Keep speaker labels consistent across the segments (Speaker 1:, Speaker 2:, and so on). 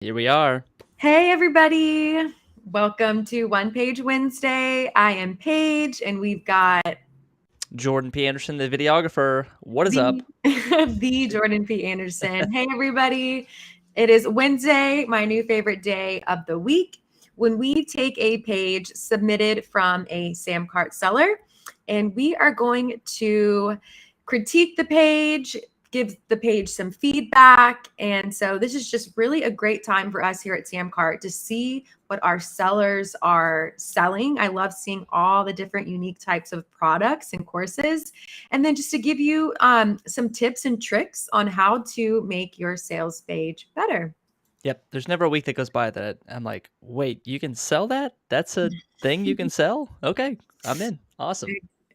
Speaker 1: Here we are.
Speaker 2: Hey, everybody. Welcome to One Page Wednesday. I am Paige, and we've got
Speaker 1: Jordan P. Anderson, the videographer. What is up?
Speaker 2: the, the Jordan P. Anderson. Hey, everybody. It is Wednesday, my new favorite day of the week, when we take a page submitted from a Sam Cart seller, and we are going to critique the page, give the page some feedback. And so this is just really a great time for us here at Sam Cart to see what our sellers are selling. I love seeing all the different unique types of products and courses. And then just to give you some tips and tricks on how to make your sales page better.
Speaker 1: Yep, there's never a week that goes by that I'm like, wait, you can sell that? That's a thing you can sell? Okay, I'm in. Awesome.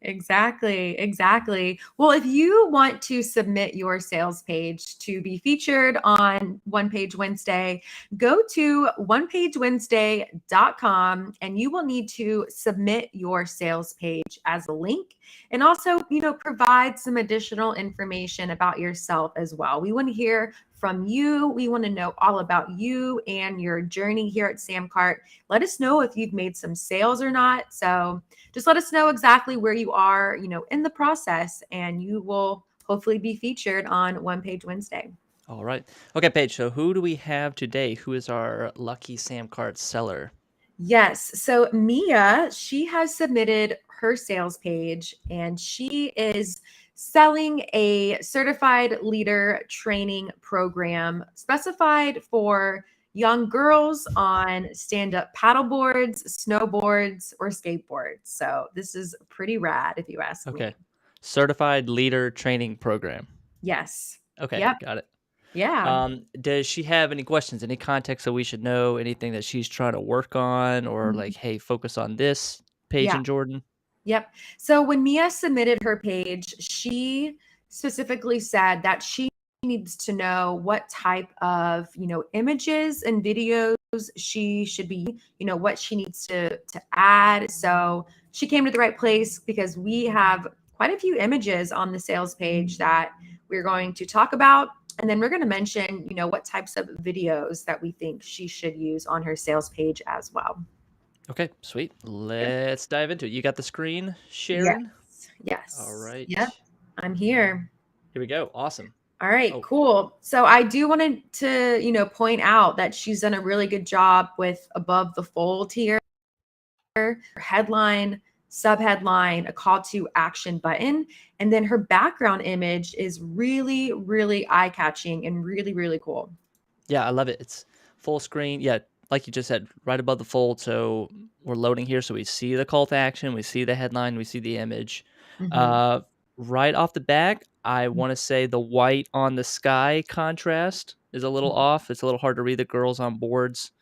Speaker 2: Exactly. Well, if you want to submit your sales page to be featured on One Page Wednesday, go to onepagewednesday.com and you will need to submit your sales page as a link and also, provide some additional information about yourself as well. We want to hear from you. We want to know all about you and your journey here at Samcart. Let us know if you've made some sales or not. So just let us know exactly where you are, in the process, and you will hopefully be featured on One Page Wednesday.
Speaker 1: All right. Okay, Paige, so who do we have today? Who is our lucky Sam Cart seller?
Speaker 2: Yes. So Mia, she has submitted her sales page and she is selling a certified leader training program specified for young girls on stand-up paddleboards, snowboards, or skateboards. So this is pretty rad if you ask
Speaker 1: Okay.
Speaker 2: me.
Speaker 1: Certified Leader Training Program.
Speaker 2: Yes.
Speaker 1: Okay,
Speaker 2: Yep.
Speaker 1: got it.
Speaker 2: Yeah.
Speaker 1: Does she have any questions, any context that we should know, anything that she's trying to work on, or like,
Speaker 2: Mhm.
Speaker 1: hey, focus on this, Paige
Speaker 2: Yeah.
Speaker 1: and Jordan?
Speaker 2: Yep. So when Mia submitted her page, she specifically said that she needs to know what type of, images and videos she should be, what she needs to add. So she came to the right place because we have quite a few images on the sales page that we're going to talk about. And then we're going to mention, what types of videos that we think she should use on her sales page as well.
Speaker 1: Okay, sweet. Let's dive into it. You got the screen
Speaker 2: Yes.
Speaker 1: sharing? All
Speaker 2: Yes.
Speaker 1: right.
Speaker 2: Yep. I'm here.
Speaker 1: Here we go. Awesome.
Speaker 2: All right,
Speaker 1: Oh,
Speaker 2: cool. So I do want to, point out that she's done a really good job with above the fold here, headline, subheadline, a call to action button, and then her background image is really, really eye-catching and really, really cool.
Speaker 1: yeah, I love it. It's full screen. Yeah, like you just said, right above the fold. So we're loading here. So we see the call to action, we see the headline, we see the image.
Speaker 2: Mhm.
Speaker 1: Uh, right off the back, I want to say the white on the sky contrast is a little off. It's a little hard to read the girls on boards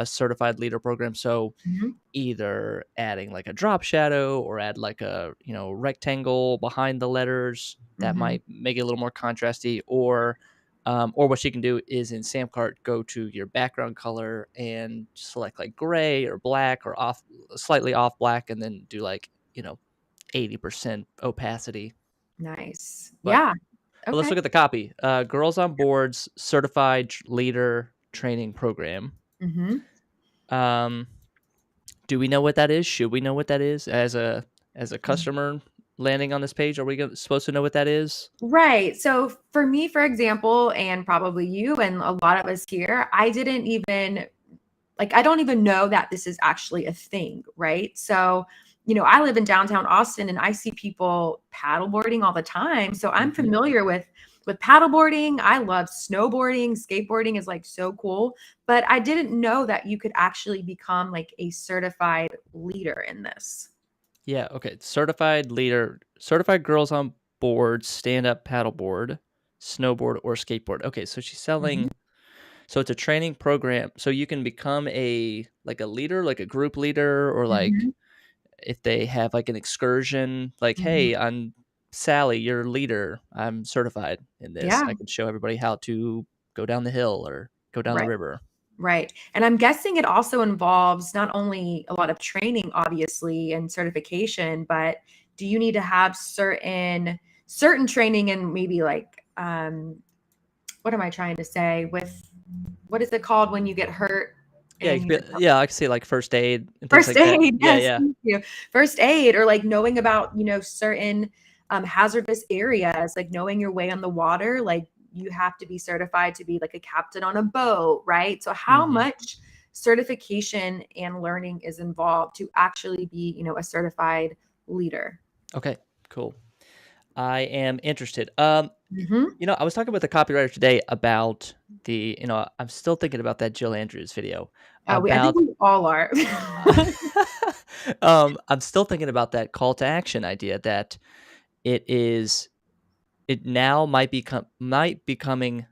Speaker 1: certified leader program. So
Speaker 2: Mhm.
Speaker 1: either adding like a drop shadow or add like a rectangle behind the letters that
Speaker 2: Mhm.
Speaker 1: might make it a little more contrasty, or what you can do is in Samcart go to your background color and select like gray or black or off slightly off black and then do like 80% opacity.
Speaker 2: Nice.
Speaker 1: but
Speaker 2: Yeah.
Speaker 1: but let's
Speaker 2: Okay.
Speaker 1: look at the copy. Girls on Boards certified leader training program.
Speaker 2: Mhm.
Speaker 1: um Do we know what that is? Should we know what that is as a customer landing on this page? Are we supposed to know what that is?
Speaker 2: Right. So for me, for example, and probably you and a lot of us here, I didn't even I don't even know that this is actually a thing, right? So, I live in downtown Austin and I see people paddleboarding all the time. So I'm
Speaker 1: Hmm.
Speaker 2: familiar with paddleboarding. I love snowboarding, skateboarding is like so cool, but I didn't know that you could actually become like a certified leader in this.
Speaker 1: Yeah. Okay. Certified leader, certified girls on board, stand up paddleboard, snowboard, or skateboard. Okay. So she's
Speaker 2: Mhm.
Speaker 1: selling. So it's a training program. So you can become a leader, like a group leader, or like
Speaker 2: Mhm.
Speaker 1: if they have like an excursion, like,
Speaker 2: Mhm.
Speaker 1: hey, I'm Sally, your leader. I'm certified in this.
Speaker 2: Yeah,
Speaker 1: I can show everybody how to go down the hill or go down the
Speaker 2: right.
Speaker 1: river.
Speaker 2: Right. And I'm guessing it also involves not only a lot of training, obviously, and certification, but do you need to have certain training and maybe what am I trying to say with what is it called when you get hurt
Speaker 1: Yeah,
Speaker 2: and you just
Speaker 1: yeah, I can see like first aid and things
Speaker 2: first
Speaker 1: like that.
Speaker 2: aid,
Speaker 1: Yeah,
Speaker 2: yes,
Speaker 1: yeah.
Speaker 2: thank you. First aid or, like, knowing about, certain, hazardous areas, like, knowing your way on the water, like, you have to be certified to be, like, a captain on a boat, right? So how
Speaker 1: Mhm.
Speaker 2: much certification and learning is involved to actually be, a certified leader?
Speaker 1: Okay, cool. I am interested.
Speaker 2: Mhm.
Speaker 1: I was talking with a copywriter today about I'm still thinking about that Jill Andrews video
Speaker 2: I think
Speaker 1: about
Speaker 2: we all are.
Speaker 1: I'm still thinking about that call to action idea that it is it now might be becoming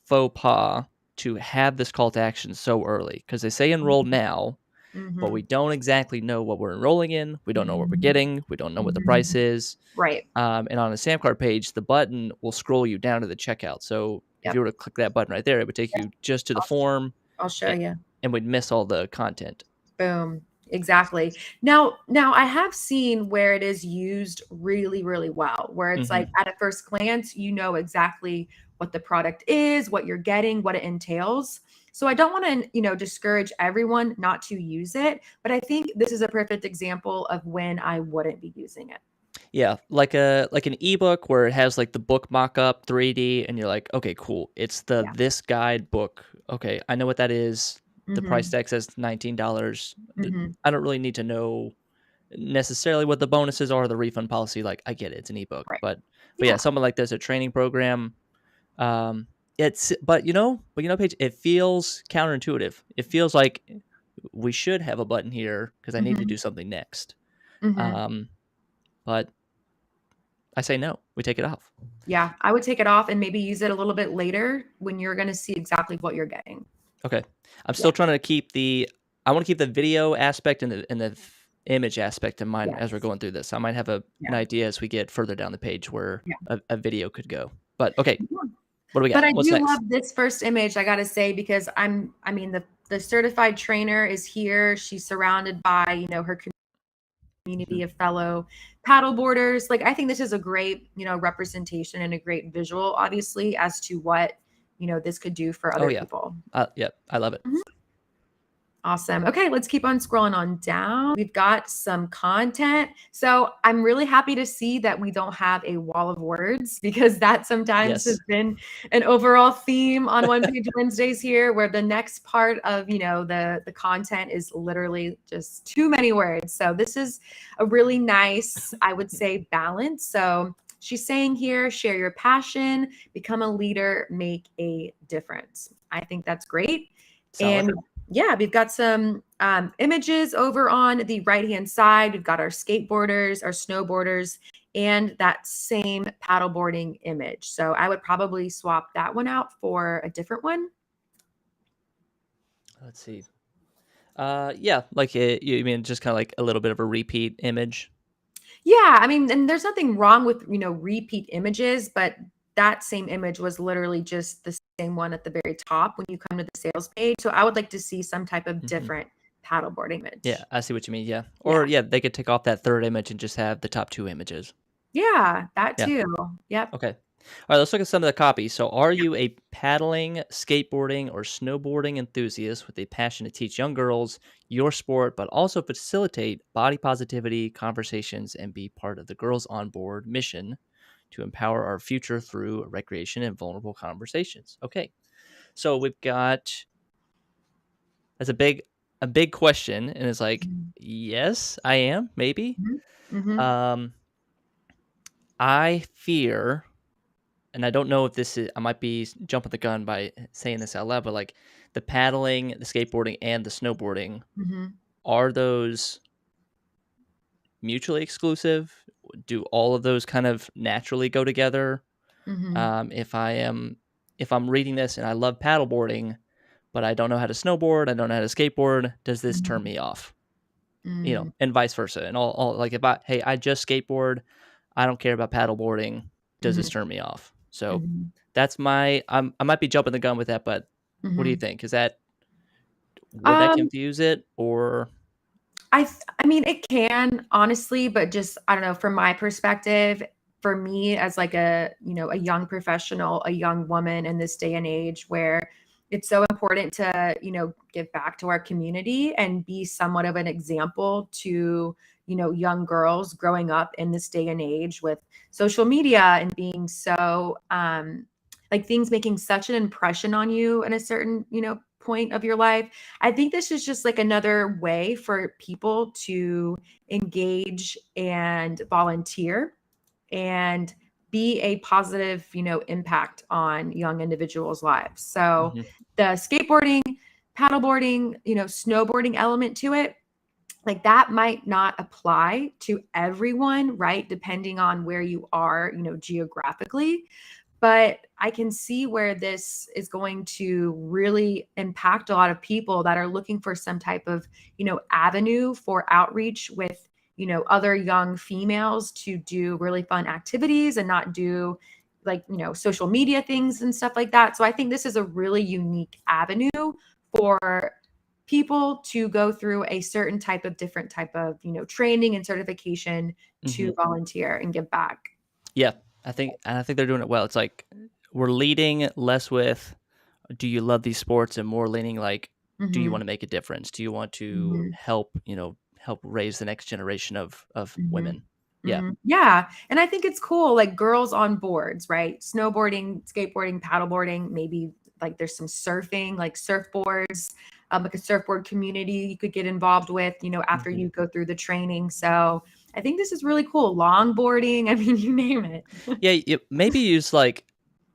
Speaker 1: faux pas to have this call to action so early because they say enroll
Speaker 2: Mhm,
Speaker 1: now, but we
Speaker 2: mhm,
Speaker 1: don't exactly know what we're enrolling in. We don't know what we're
Speaker 2: mhm,
Speaker 1: getting. We don't know what the price
Speaker 2: mhm.
Speaker 1: is.
Speaker 2: Right.
Speaker 1: And on a SAM card page, the button will scroll you down to the checkout. So if you
Speaker 2: Yep.
Speaker 1: were to click that button right there, it would take
Speaker 2: Yep.
Speaker 1: you just to the
Speaker 2: I'll sh
Speaker 1: form,
Speaker 2: I'll show
Speaker 1: a-
Speaker 2: you.
Speaker 1: and we'd miss all the content.
Speaker 2: Boom. Exactly. Now I have seen where it is used really, really well, where it's like
Speaker 1: Hmm.
Speaker 2: at a first glance, you know exactly what the product is, what you're getting, what it entails. So I don't want to, discourage everyone not to use it, but I think this is a perfect example of when I wouldn't be using it.
Speaker 1: Yeah, like an ebook where it has like the book mock-up 3D, and you're like, okay, cool. It's the
Speaker 2: Yeah.
Speaker 1: this guide book. Okay, I know what that is. The price
Speaker 2: Mhm.
Speaker 1: tag says $19.
Speaker 2: Mhm.
Speaker 1: I don't really need to know necessarily what the bonuses are, the refund policy. Like, I get it, it's an ebook,
Speaker 2: Right.
Speaker 1: but yeah,
Speaker 2: Yeah.
Speaker 1: something like this, a training program. It's Paige, it feels counterintuitive. It feels like we should have a button here because I need to
Speaker 2: Mhm.
Speaker 1: do something next.
Speaker 2: Mhm.
Speaker 1: Um, but I say no. We take it off.
Speaker 2: Yeah, I would take it off and maybe use it a little bit later when you're gonna see exactly what you're getting.
Speaker 1: Okay. I'm
Speaker 2: Yeah.
Speaker 1: still trying to keep I want to keep the video aspect and the image aspect in mind as we're
Speaker 2: Yes.
Speaker 1: going through this. I might have an
Speaker 2: Yeah.
Speaker 1: idea as we get further down the page where
Speaker 2: Yeah.
Speaker 1: a video could go. But okay,
Speaker 2: Yeah.
Speaker 1: what do we
Speaker 2: But
Speaker 1: got?
Speaker 2: I
Speaker 1: What's
Speaker 2: do
Speaker 1: next?
Speaker 2: love this first image, I gotta say, because I mean, the certified trainer is here. She's surrounded by, her community of fellow paddleboarders. Like, I think this is a great, representation and a great visual, obviously, as to what, this could do for
Speaker 1: Oh
Speaker 2: other
Speaker 1: yeah.
Speaker 2: people.
Speaker 1: Yeah, I love it.
Speaker 2: Mhm. Awesome. Okay, let's keep on scrolling on down. We've got some content. So I'm really happy to see that we don't have a wall of words because that sometimes has
Speaker 1: Yes.
Speaker 2: been an overall theme on One Page Wednesdays here, where the next part of the content is literally just too many words. So this is a really nice, I would say, balance. So she's saying here, share your passion, become a leader, make a difference. I think that's great.
Speaker 1: Solid.
Speaker 2: And yeah, we've got some images over on the right hand side. We've got our skateboarders, our snowboarders, and that same paddleboarding image. So I would probably swap that one out for a different one.
Speaker 1: Let's see. Yeah, like you mean just kind of like a little bit of a repeat image?
Speaker 2: Yeah, I mean, and there's nothing wrong with, repeat images, but that same image was literally just the same one at the very top when you come to the sales page. So I would like to see some type of
Speaker 1: Hmm.
Speaker 2: different paddleboard
Speaker 1: Yeah,
Speaker 2: image.
Speaker 1: I see what you mean. Yeah.
Speaker 2: Yeah.
Speaker 1: Or yeah, they could take off that third image and just have the top two images.
Speaker 2: Yeah, that
Speaker 1: Yeah.
Speaker 2: too. Yep.
Speaker 1: Okay. All right, let's look at some of the copy. So, are you a paddling, skateboarding, or snowboarding enthusiast with a passion to teach young girls your sport, but also facilitate body positivity conversations and be part of the Girls on Board mission to empower our future through recreation and vulnerable conversations? Okay. So, we've got that's a big question, and it's like,
Speaker 2: Mhm.
Speaker 1: yes, I am, maybe.
Speaker 2: Mhm. Mhm.
Speaker 1: Um, I fear, and I don't know if this is, I might be jumping the gun by saying this out loud, but like the paddling, the skateboarding, and the snowboarding,
Speaker 2: Mhm.
Speaker 1: are those mutually exclusive? Do all of those kind of naturally go together?
Speaker 2: Mhm.
Speaker 1: If I'm reading this and I love paddleboarding, but I don't know how to snowboard, I don't know how to skateboard, does this turn
Speaker 2: Mhm.
Speaker 1: me off?
Speaker 2: Mm.
Speaker 1: And vice versa. And all like if I just skateboard, I don't care about paddleboarding, does this
Speaker 2: Mhm.
Speaker 1: turn me off? So
Speaker 2: Mhm.
Speaker 1: that's I might be jumping the gun with that, but what do you
Speaker 2: Mhm.
Speaker 1: think? Is that would that
Speaker 2: Um,
Speaker 1: confuse it or
Speaker 2: I mean, it can honestly, but just I don't know, from my perspective, for me as like a young professional, a young woman in this day and age where it's so important to, give back to our community and be somewhat of an example to, young girls growing up in this day and age with social media and being so like things making such an impression on you in a certain, point of your life. I think this is just like another way for people to engage and volunteer and be a positive, impact on young individuals' lives. So
Speaker 1: Mhm.
Speaker 2: the skateboarding, paddleboarding, snowboarding element to it, like that might not apply to everyone, right? Depending on where you are, geographically. But I can see where this is going to really impact a lot of people that are looking for some type of, avenue for outreach with, other young females to do really fun activities and not do like, social media things and stuff like that. So I think this is a really unique avenue for people to go through a certain type of different type of, training and certification to
Speaker 1: Mhm.
Speaker 2: volunteer and give back.
Speaker 1: Yeah, I think they're doing it well. It's like we're leading less with, "Do you love these sports?" and more leaning like, "Do you
Speaker 2: Mhm.
Speaker 1: wanna make a difference? Do you want to
Speaker 2: Mhm.
Speaker 1: help raise the next generation of
Speaker 2: Mhm.
Speaker 1: women?" Yeah.
Speaker 2: Mhm. Yeah, and I think it's cool, like, girls on boards, right? Snowboarding, skateboarding, paddleboarding, maybe, like, there's some surfing, like, surfboards, like a surfboard community you could get involved with, after
Speaker 1: Mhm.
Speaker 2: you go through the training, so I think this is really cool. Longboarding, I mean, you name it.
Speaker 1: Yeah, maybe use, like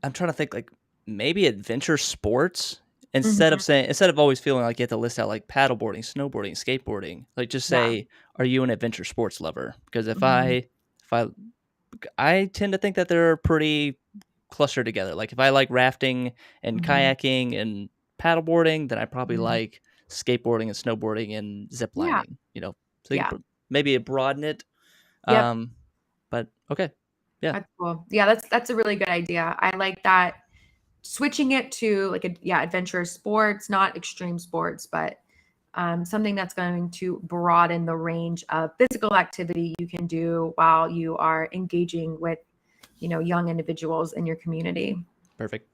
Speaker 1: I'm trying to think, like, maybe adventure sports
Speaker 2: Mhm.
Speaker 1: instead of always feeling like you have to list out, like, paddleboarding, snowboarding, skateboarding, like, just
Speaker 2: Yeah.
Speaker 1: say, "Are you an adventure sports lover?" Because
Speaker 2: Mhm.
Speaker 1: if I tend to think that they're pretty clustered together. Like if I like rafting and
Speaker 2: Mhm.
Speaker 1: kayaking and paddleboarding, then I probably
Speaker 2: Mhm.
Speaker 1: like skateboarding and snowboarding and zip
Speaker 2: Yeah.
Speaker 1: lining, So you
Speaker 2: Yeah.
Speaker 1: could maybe broaden it.
Speaker 2: Yep.
Speaker 1: Um, but okay. Yeah.
Speaker 2: That's cool. Yeah, that's a really good idea. I like that switching it to like a yeah, adventurous sports, not extreme sports, but something that's going to broaden the range of physical activity you can do while you are engaging with, young individuals in your community.
Speaker 1: Perfect.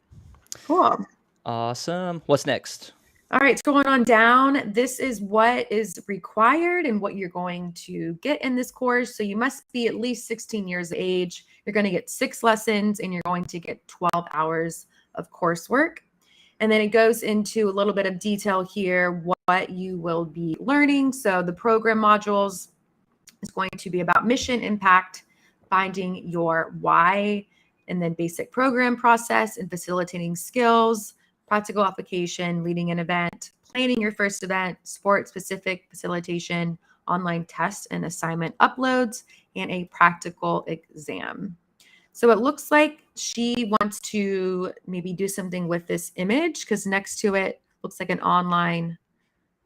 Speaker 2: Cool.
Speaker 1: Awesome. What's next?
Speaker 2: All right, scrolling on down, this is what is required and what you're going to get in this course. So you must be at least 16 years of age. You're going to get 6 lessons and you're going to get 12 hours of coursework. And then it goes into a little bit of detail here, what you will be learning. So the program modules is going to be about mission, impact, finding your why, and then basic program process and facilitating skills, practical application, leading an event, planning your first event, sport specific facilitation, online test and assignment uploads, and a practical exam. So it looks like she wants to maybe do something with this image because next to it looks like an online.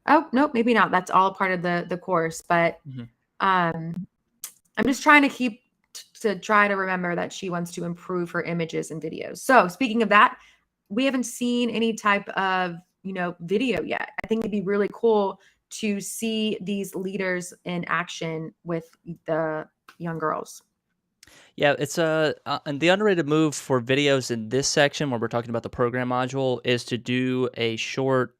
Speaker 2: Oh, nope, maybe not. That's all part of the course, but
Speaker 1: Mhm.
Speaker 2: um, I'm just trying to to try to remember that she wants to improve her images and videos. So speaking of that, we haven't seen any type of, video yet. I think it'd be really cool to see these leaders in action with the young girls.
Speaker 1: Yeah, it's and the underrated move for videos in this section where we're talking about the program module is to do a short,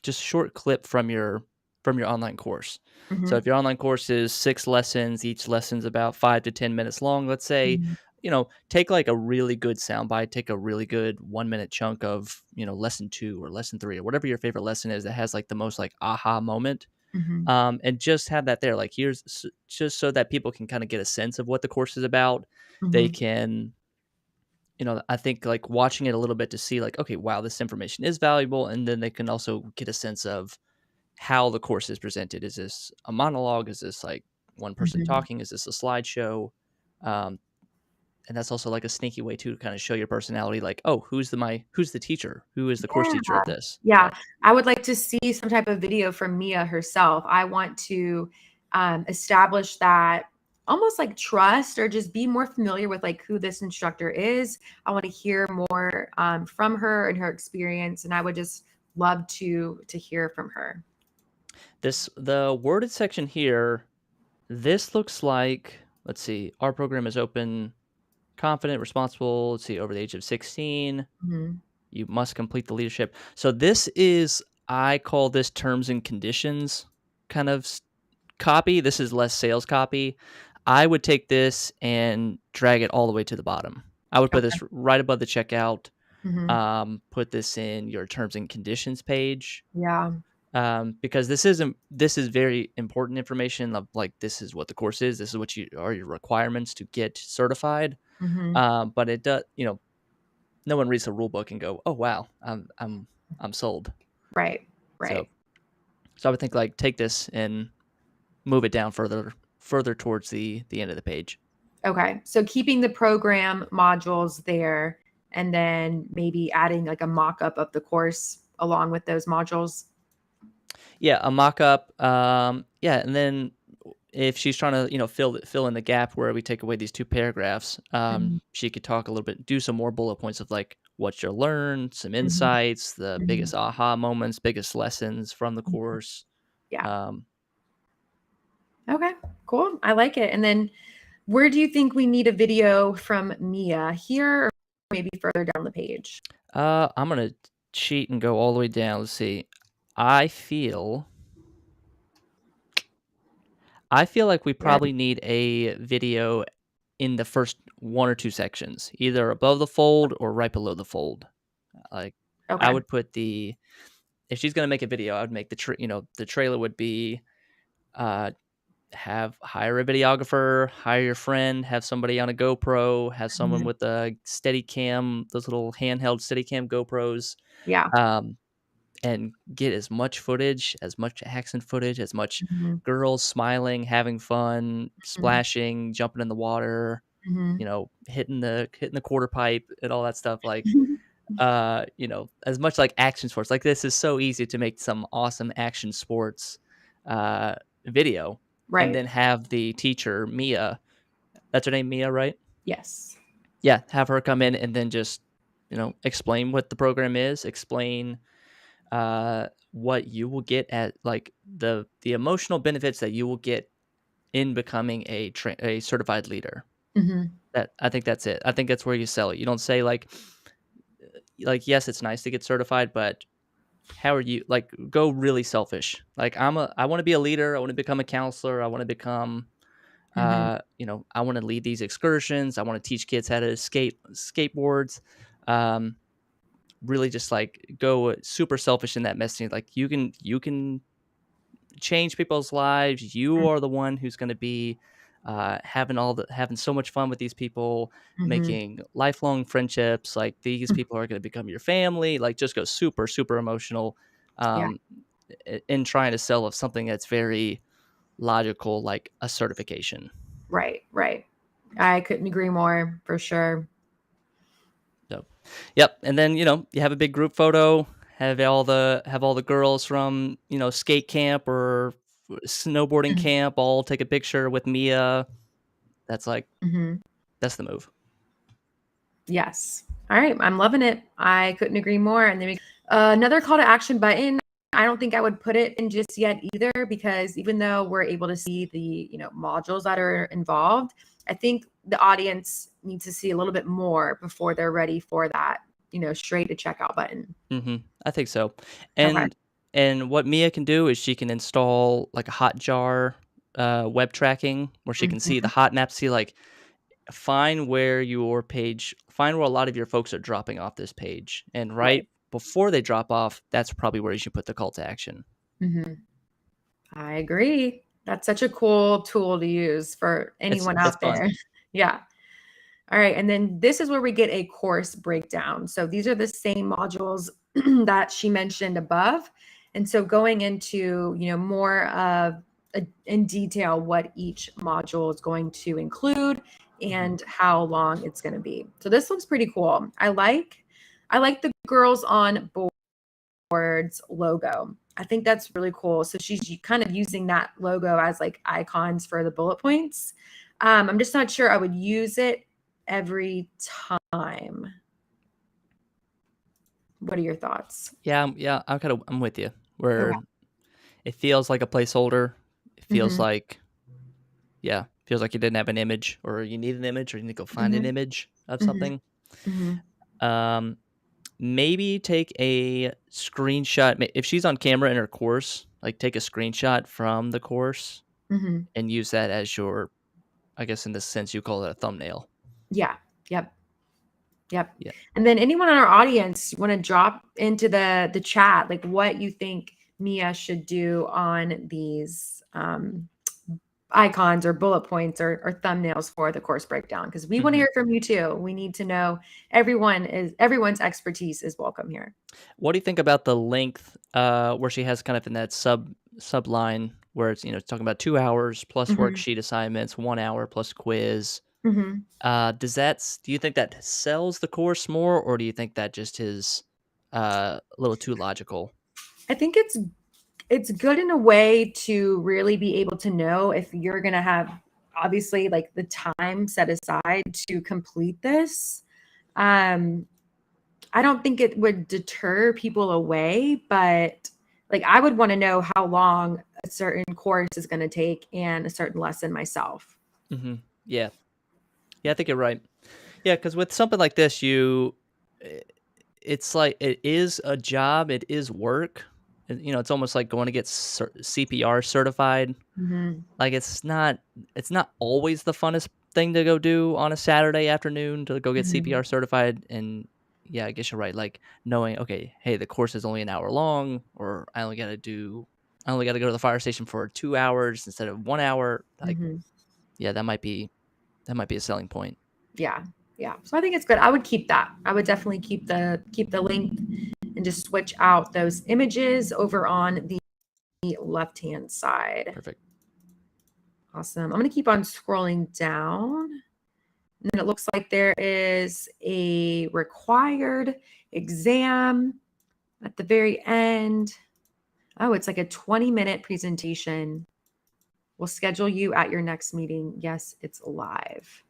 Speaker 1: just short clip from your online course. So
Speaker 2: Mhm,
Speaker 1: if your online course is 6 lessons, each lesson's about 5 to 10 minutes long. Let's say,
Speaker 2: mhm,
Speaker 1: take like a really good soundbite, take a really good 1 minute chunk of lesson 2 or lesson 3 or whatever your favorite lesson is that has like the most like aha moment,
Speaker 2: mhm,
Speaker 1: and just have that there. Like, just so that people can kind of get a sense of what the course is about. They
Speaker 2: mhm,
Speaker 1: can, I think like watching it a little bit to see like, okay, wow, this information is valuable, and then they can also get a sense of how the course is presented. Is this a monologue? Is this like one person
Speaker 2: mhm.
Speaker 1: talking? Is this a slideshow? Um, and that's also like a sneaky way to kind of show your personality. Like, oh, who's the teacher? Who is the course
Speaker 2: Yeah.
Speaker 1: teacher of this?
Speaker 2: Yeah,
Speaker 1: Yeah.
Speaker 2: I would like to see some type of video from Mia herself. I want to establish that almost like trust or just be more familiar with like who this instructor is. I want to hear more from her and her experience, and I would just love to hear from her.
Speaker 1: The worded section here. This looks like. let's see, our program is open, confident, responsible. Let's see, over the age of 16.
Speaker 2: Mhm.
Speaker 1: You must complete the leadership. So this is, I call this terms and conditions kind of copy. This is less sales copy. I would take this and drag it all the way to the bottom. I would put
Speaker 2: Okay.
Speaker 1: this right above the checkout.
Speaker 2: Mhm.
Speaker 1: Put this in your terms and conditions page,
Speaker 2: Yeah.
Speaker 1: because this is very important information of like, this is what the course is. This is what you are your requirements to get certified.
Speaker 2: Mhm.
Speaker 1: But it does, no one reads the rule book and go, oh wow, I'm sold.
Speaker 2: Right.
Speaker 1: So
Speaker 2: Right.
Speaker 1: so I would think like, take this and move it down further towards the end of the page.
Speaker 2: Okay. So keeping the program modules there and then maybe adding like a mock-up of the course along with those modules.
Speaker 1: Yeah, a mock-up. Yeah, and then if she's trying to, fill in the gap where we take away these two paragraphs,
Speaker 2: Mhm.
Speaker 1: she could talk a little bit, do some more bullet points of like what you learned, some
Speaker 2: Mhm.
Speaker 1: insights, the
Speaker 2: Mhm.
Speaker 1: biggest aha moments, biggest lessons from the
Speaker 2: Mhm.
Speaker 1: course.
Speaker 2: Yeah.
Speaker 1: Um,
Speaker 2: Okay. Cool. I like it. And then where do you think we need a video from Mia? Here or maybe further down the page?
Speaker 1: I'm gonna cheat and go all the way down. Let's see. I feel I feel like we
Speaker 2: Yeah.
Speaker 1: probably need a video in the first one or two sections, either above the fold or right below the fold. Like, I
Speaker 2: Okay.
Speaker 1: would put the if she's gonna make a video, I would make the trailer would be, uh, hire a videographer, hire your friend, have somebody on a GoPro, have someone
Speaker 2: Mhm.
Speaker 1: with a Steadicam, those little handheld Steadicam GoPros,
Speaker 2: Yeah.
Speaker 1: um, and get as much footage, as much accent footage, as much
Speaker 2: Mhm.
Speaker 1: girls smiling, having fun,
Speaker 2: Mhm.
Speaker 1: splashing, jumping in the water,
Speaker 2: Mhm.
Speaker 1: hitting the quarter pipe and all that stuff, like, as much like action sports. Like, this is so easy to make some awesome action sports uh video, and
Speaker 2: Right.
Speaker 1: then have the teacher, Mia, that's her name, Mia, right?
Speaker 2: Yes.
Speaker 1: Yeah, have her come in and then just, explain what the program is, explain what you will get at, like, the emotional benefits that you will get in becoming a certified leader.
Speaker 2: Mhm.
Speaker 1: That I think that's it. I think that's where you sell it. You don't say like, yes, it's nice to get certified, but how are you, like, go really selfish. Like, I want to be a leader. I want to become a counselor. I want to become,
Speaker 2: Mhm.
Speaker 1: I want to lead these excursions. I want to teach kids how to skateboards. Um, really just like go super selfish in that messaging. Like, you can change people's lives. You
Speaker 2: Mm.
Speaker 1: are the one who's going to be having so much fun with these people,
Speaker 2: Mhm.
Speaker 1: making lifelong friendships. Like, these people are going to become your family. Like, just go super super emotional,
Speaker 2: Yeah.
Speaker 1: um, in trying to sell of something that's very logical, like a certification.
Speaker 2: Right. Right. I couldn't agree more for sure.
Speaker 1: So, yep. And then, you have a big group photo, have all the girls from, skate camp or snowboarding
Speaker 2: Mhm.
Speaker 1: camp all take a picture with Mia. That's like
Speaker 2: Mhm.
Speaker 1: that's the move.
Speaker 2: Yes. All right. I'm loving it. I couldn't agree more. And then another call to action button. I don't think I would put it in just yet either, because even though we're able to see the, modules that are involved, I think the audience needs to see a little bit more before they're ready for that, straight to checkout button.
Speaker 1: I think so.
Speaker 2: Okay.
Speaker 1: And what Mia can do is she can install like a Hotjar web tracking where she can see the
Speaker 2: Mhm.
Speaker 1: hot map, see like, find where a lot of your folks are dropping off this page. And
Speaker 2: Right.
Speaker 1: right before they drop off, that's probably where you should put the call to action.
Speaker 2: Mhm. I agree. That's such a cool tool to use for
Speaker 1: It's
Speaker 2: anyone
Speaker 1: it's
Speaker 2: out
Speaker 1: fun.
Speaker 2: there. Yeah. All right. And then this is where we get a course breakdown. So these are the same modules that she mentioned above. And so going into, more of in detail what each module is going to include
Speaker 1: Mhm.
Speaker 2: and how long it's going to be. So this looks pretty cool. I like the girls on boards logo. I think that's really cool. So she's kind of using that logo as like icons for the bullet points. I'm just not sure I would use it every time. What are your thoughts?
Speaker 1: Yeah, I'm with you.
Speaker 2: Okay.
Speaker 1: Where it feels like a placeholder. It feels
Speaker 2: Mhm.
Speaker 1: like Yeah, feels like you didn't have an image, or you need an image, or you need to go find an
Speaker 2: Mhm,
Speaker 1: image of
Speaker 2: mhm,
Speaker 1: something.
Speaker 2: mhm,
Speaker 1: Um, Maybe take a screenshot if she's on camera in her course, like, take a screenshot from the course
Speaker 2: mhm.
Speaker 1: and use that as your I guess in this sense, you call it a thumbnail.
Speaker 2: Yeah. Yep. Yep.
Speaker 1: Yeah.
Speaker 2: And then anyone in our audience want to drop into the chat like what you think Mia should do on these icons or bullet points or thumbnails for the course breakdown because we want to
Speaker 1: Mhm.
Speaker 2: hear from you too. We need to know everyone's expertise is welcome here.
Speaker 1: What do you think about the length, where she has kind of in that subline where it's, it's talking about 2 hours plus
Speaker 2: Hmm.
Speaker 1: worksheet assignments, 1 hour plus quiz.
Speaker 2: Hmm.
Speaker 1: Do you think that sells the course more, or do you think that just is, a little too logical?
Speaker 2: I think it's good in a way to really be able to know if you're going to have obviously like the time set aside to complete this. Um, I don't think it would deter people away, but like I would want to know how long a certain course is going to take and a certain lesson myself.
Speaker 1: Mhm. Yeah. Yeah, I think you're right. Yeah, because with something like this, I it's like it is a job, it is work, it's almost like going to get CPR certified.
Speaker 2: Hmm.
Speaker 1: Like, it's not always the funnest thing to go do on a Saturday afternoon to go get
Speaker 2: Hmm.
Speaker 1: CPR certified, and, yeah, I guess you're right, like, knowing, "Okay, hey, the course is only an hour long," or I only gotta go to the fire station for 2 hours instead of 1 hour," like,
Speaker 2: Hmm.
Speaker 1: yeah, that might be a selling point.
Speaker 2: Yeah. Yeah. So I think it's good. I would keep that. I would definitely keep the link and just switch out those images over on the left-hand side.
Speaker 1: Perfect.
Speaker 2: Awesome. I'm going to keep on scrolling down. And then it looks like there is a required exam at the very end. Oh, it's like a 20-minute presentation. We'll schedule you at your next meeting. Yes, it's live.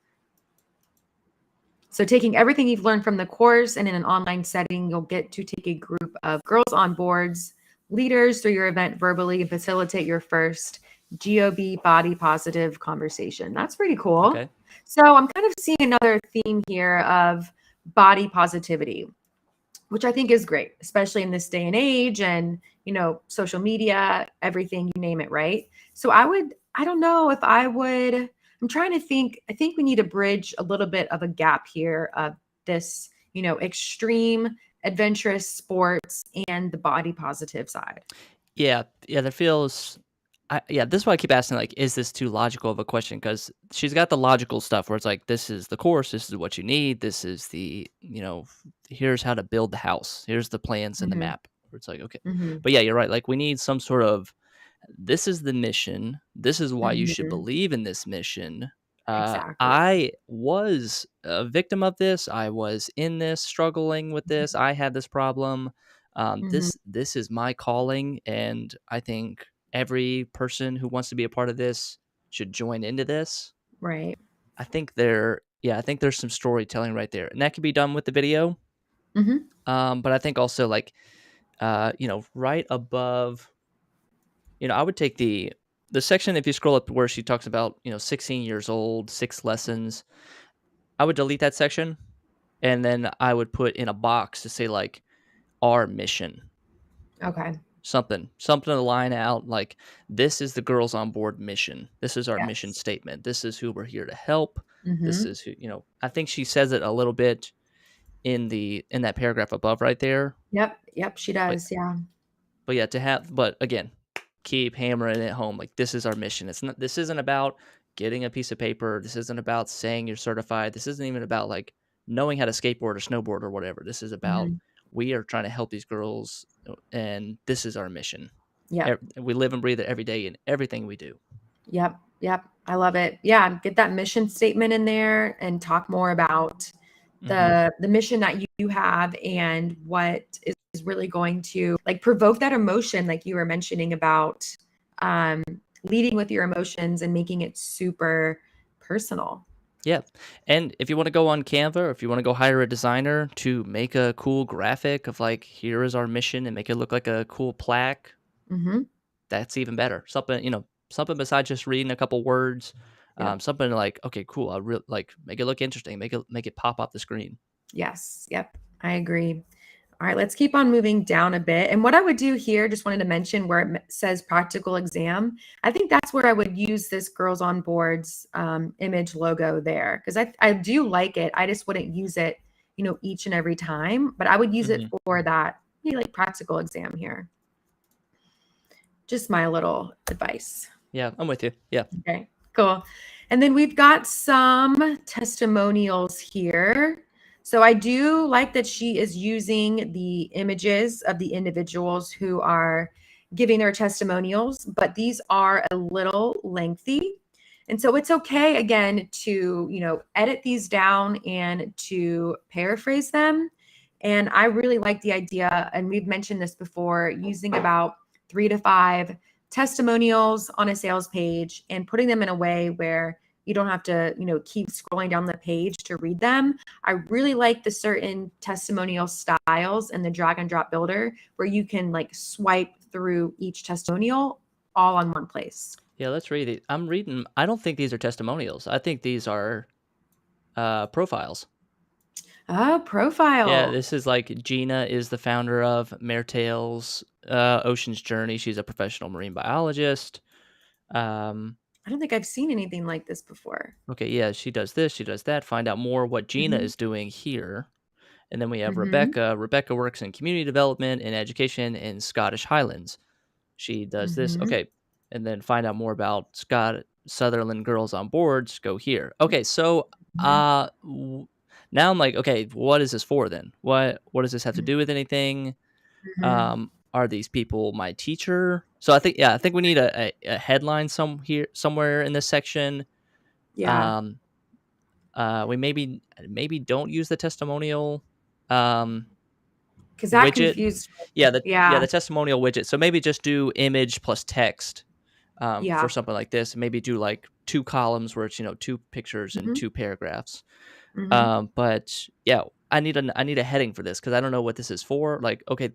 Speaker 2: So, taking everything you've learned from the course and in an online setting, you'll get to take a group of girls on boards, leaders through your event verbally, and facilitate your first GOB body positive conversation. That's pretty cool.
Speaker 1: Okay.
Speaker 2: So, I'm kind of seeing another theme here of body positivity, which I think is great, especially in this day and age and, social media, everything, you name it, right? So I don't know if I'm trying to think, I think we need to bridge a little bit of a gap here of this, extreme adventurous sports and the body positive side.
Speaker 1: Yeah, yeah, that feels yeah, this is why I keep asking, like, is this too logical of a question? Because she's got the logical stuff where it's like, this is the course, this is what you need, this is here's how to build the house, here's the plans and the
Speaker 2: Hmm.
Speaker 1: map. Where it's like, okay.
Speaker 2: Hmm.
Speaker 1: But yeah, you're right. Like, we need some sort of, this is the mission, this is why you should
Speaker 2: Hmm.
Speaker 1: believe in this mission.
Speaker 2: Exactly.
Speaker 1: I was a victim of this. I was in this, struggling with this. I had this problem.
Speaker 2: Hmm.
Speaker 1: This is my calling, and I think every person who wants to be a part of this should join into this.
Speaker 2: Right.
Speaker 1: I think there's some storytelling right there, and that can be done with the video.
Speaker 2: Hmm.
Speaker 1: But I think also, like, right above, I would take the section, if you scroll up where she talks about, 16 years old, 6 lessons. I would delete that section, and then I would put in a box to say, like, our mission.
Speaker 2: Okay.
Speaker 1: Something to line out, like, this is the Girls on Board mission. This is our mission
Speaker 2: Yes.
Speaker 1: statement. This is who we're here to help. This
Speaker 2: Hmm.
Speaker 1: is who, I think she says it a little bit in that paragraph above right there.
Speaker 2: Yep. Yep. She
Speaker 1: But
Speaker 2: does. Yeah.
Speaker 1: yeah, but again, keep hammering it home. Like, this is our mission. This isn't about getting a piece of paper. This isn't about saying you're certified. This isn't even about, like, knowing how to skateboard or snowboard or whatever. This is about,
Speaker 2: Hmm.
Speaker 1: we are trying to help these girls, and this is our mission.
Speaker 2: Yep.
Speaker 1: We live and breathe it every day in everything we do.
Speaker 2: Yep. Yep. I love it. Yeah. Get that mission statement in there and talk more about
Speaker 1: Hmm.
Speaker 2: the mission that you have and what is really going to like provoke that emotion, like you were mentioning about um, leading with your emotions and making it super personal.
Speaker 1: Yeah. And if you want to go on Canva, or if you want to go hire a designer to make a cool graphic of, like, here is our mission, and make it look like a cool plaque,
Speaker 2: Hmm.
Speaker 1: that's even better. Something besides just reading a couple words.
Speaker 2: Yep.
Speaker 1: Something like, okay, cool. I really like make it look interesting. Make it pop off the screen.
Speaker 2: Yes. Yep. I agree. All right, let's keep on moving down a bit. And what I would do here, just wanted to mention where it says practical exam. I think that's where I would use this Girls on Boards image logo there, because I do like it. I just wouldn't use it, each and every time, but I would use it for that, like practical exam here. Just my little advice.
Speaker 1: Yeah, I'm with you. Yeah.
Speaker 2: Okay, cool. And then we've got some testimonials here. So I do like that she is using the images of the individuals who are giving their testimonials, but these are a little lengthy. And so it's okay, again, to, edit these down and to paraphrase them. And I really like the idea, and we've mentioned this before, using about 3 to 5 testimonials on a sales page and putting them in a way where you don't have to, keep scrolling down the page to read them. I really like the certain testimonial styles and the drag and drop builder where you can like swipe through each testimonial all on one place.
Speaker 1: Yeah, let's read it. I'm reading. I don't think these are testimonials. I think these are profiles.
Speaker 2: Oh,
Speaker 1: Yeah,
Speaker 2: profile.
Speaker 1: this is like Gina is the founder of Maretale's Ocean's Journey. She's a professional marine biologist.
Speaker 2: I don't think I've seen anything like this before.
Speaker 1: Okay, yeah, she does this, she does that. Find out more what Gina
Speaker 2: Mm-hmm.
Speaker 1: is doing here. And then we have
Speaker 2: Mm-hmm.
Speaker 1: Rebecca. Rebecca works in community development and education in Scottish Highlands. She does this.
Speaker 2: Mm-hmm.
Speaker 1: Okay. And then find out more about Sutherland Girls on Boards. Go here. Okay, so
Speaker 2: Mm-hmm.
Speaker 1: now I'm like, okay, what is this for then? What does this have to do with anything?
Speaker 2: Mm-hmm.
Speaker 1: Are these people my teacher? So I think we need a headline somewhere in this section.
Speaker 2: Yeah.
Speaker 1: Um, we maybe don't use the testimonial um,
Speaker 2: Because that
Speaker 1: widget.
Speaker 2: confused
Speaker 1: Yeah,
Speaker 2: me. Yeah.
Speaker 1: the testimonial widget. So maybe just do image plus text for
Speaker 2: Yeah.
Speaker 1: something like this. Maybe do like 2 columns where it's 2 pictures and
Speaker 2: Mm-hmm.
Speaker 1: 2 paragraphs.
Speaker 2: Mm-hmm.
Speaker 1: But yeah, I need a heading for this because I don't know what this is for. Like, okay,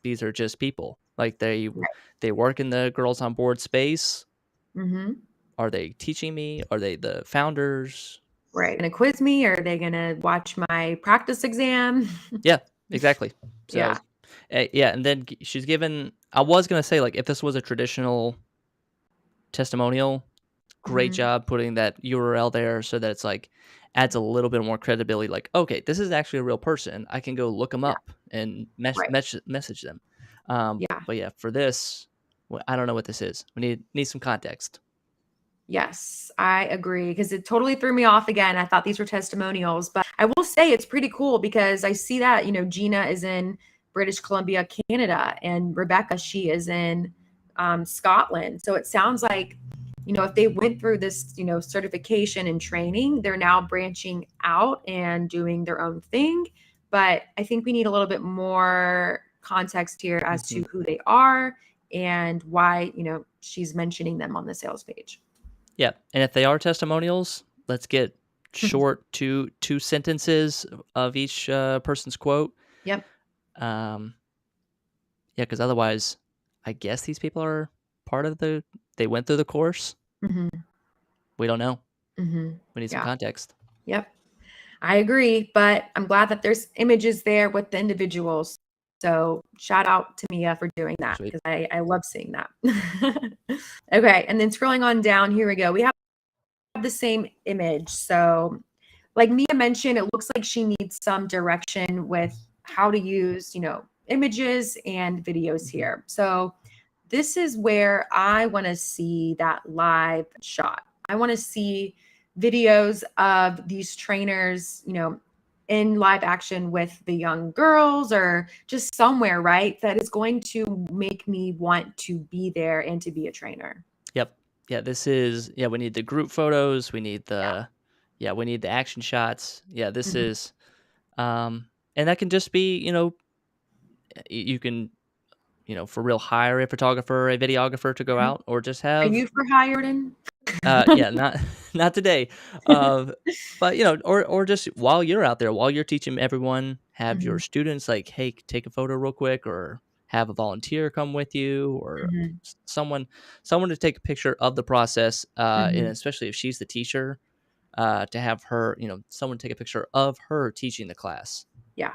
Speaker 1: these are just people. Like
Speaker 2: Right.
Speaker 1: they work in the Girls on Board space.
Speaker 2: Mm-hmm.
Speaker 1: Are they teaching me? Are they the founders?
Speaker 2: Right. Gonna quiz me? Or are they gonna watch my practice exam?
Speaker 1: Yeah, exactly.
Speaker 2: Yeah.
Speaker 1: So, yeah, and then she's given. I was gonna say like if this was a traditional testimonial, great
Speaker 2: Mm-hmm.
Speaker 1: job putting that URL there so that it's like adds a little bit more credibility. Like, okay, this is actually a real person. I can go look them
Speaker 2: Yeah.
Speaker 1: up and
Speaker 2: Right.
Speaker 1: message them.
Speaker 2: Yeah.
Speaker 1: But yeah, for this, I don't know what this is. We need some context.
Speaker 2: Yes, I agree because it totally threw me off again. I thought these were testimonials, but I will say it's pretty cool because I see that, Gina is in British Columbia, Canada, and Rebecca, she is in Scotland. So it sounds like, if they went through this, certification and training, they're now branching out and doing their own thing. But I think we need a little bit more context here as to
Speaker 1: Mhm.
Speaker 2: who they are and why, she's mentioning them on the sales page.
Speaker 1: Yeah, and if they are testimonials, let's get short two sentences of each person's quote.
Speaker 2: Yep.
Speaker 1: Um, yeah, because otherwise, I guess these people are part of the. They went through the course.
Speaker 2: Mhm.
Speaker 1: We don't know.
Speaker 2: Mhm.
Speaker 1: We need some
Speaker 2: Yeah.
Speaker 1: context.
Speaker 2: Yep. I agree, but I'm glad that there's images there with the individuals. So shout out to Mia for doing that
Speaker 1: Sweet.
Speaker 2: because I love seeing that. Okay, and then scrolling on down, here we go. We have the same image. So like Mia mentioned, it looks like she needs some direction with how to use, images and videos
Speaker 1: Mhm.
Speaker 2: here. So this is where I want to see that live shot. I want to see videos of these trainers, in live action with the young girls or just somewhere, right? That is going to make me want to be there and to be a trainer.
Speaker 1: Yep. Yeah. This is. Yeah. We need the group photos. We need
Speaker 2: Yeah.
Speaker 1: the. Yeah. We need the action shots. Yeah. This
Speaker 2: Mhm.
Speaker 1: is. And that can just be. You can. For real, hire a photographer, a videographer to go
Speaker 2: Mhm.
Speaker 1: out, or just
Speaker 2: Are
Speaker 1: have.
Speaker 2: you for hiring?
Speaker 1: Yeah. Not. Not today. Uh, but or just while you're out there, while you're teaching everyone, have your
Speaker 2: Mhm.
Speaker 1: students like, hey, take a photo real quick, or have a volunteer come with you, or
Speaker 2: Mhm.
Speaker 1: someone to take a picture of the process, and
Speaker 2: Mhm.
Speaker 1: especially if she's the teacher, to have her, someone take a picture of her teaching the class.
Speaker 2: Yeah.